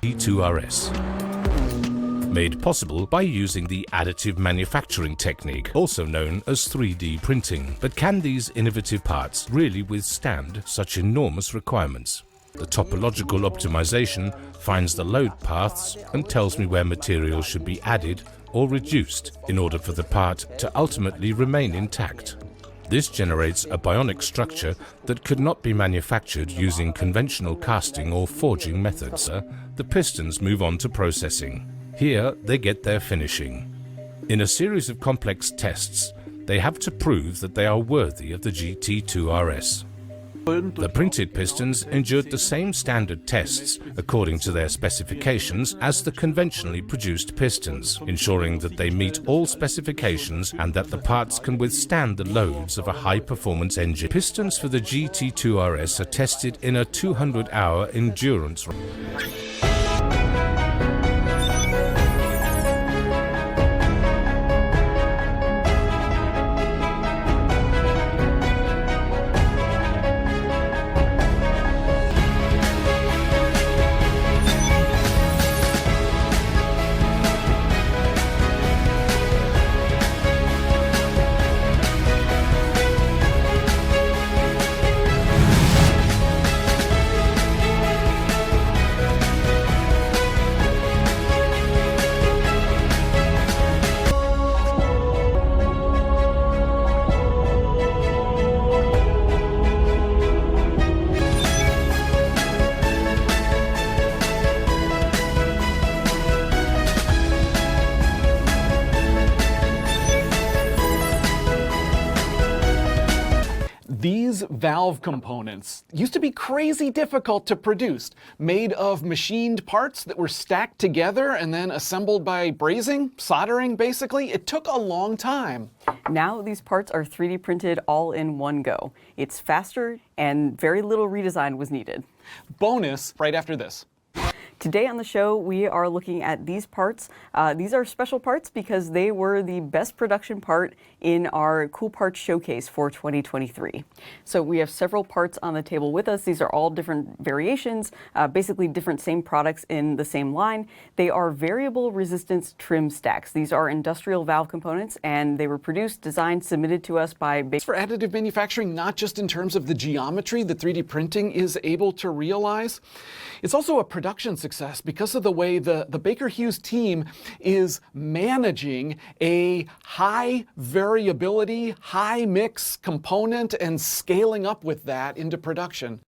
GT2RS. Made possible by using the additive manufacturing technique, also known as 3D printing. But can these innovative parts really withstand such enormous requirements? The topological optimization finds the load paths and tells me where materials should be added or reduced in order for the part to ultimately remain intact. This generates a bionic structure that could not be manufactured using conventional casting or forging methods. The pistons move on to processing. Here they get their finishing. In a series of complex tests, they have to prove that they are worthy of the GT2RS. The printed pistons endured the same standard tests according to their specifications as the conventionally produced pistons, ensuring that they meet all specifications and that the parts can withstand the loads of a high-performance engine. Pistons for the GT2RS are tested in a 200-hour endurance. These valve components used to be crazy difficult to produce, made of machined parts that were stacked together and then assembled by brazing, soldering basically. It took a long time. Now these parts are 3D printed all in one go. It's faster and very little redesign was needed. Bonus right after this. Today on the show, we are looking at these parts. These are special parts because they were the best production part in our Cool Parts Showcase for 2023. So we have several parts on the table with us. These are all different variations, basically different same products in the same line. They are variable resistance trim stacks. These are industrial valve components, and they were produced, designed, submitted to us by for additive manufacturing, not just in terms of the geometry that 3D printing is able to realize. It's also a production success because of the way the Baker Hughes team is managing a high variability, high mix component and scaling up with that into production.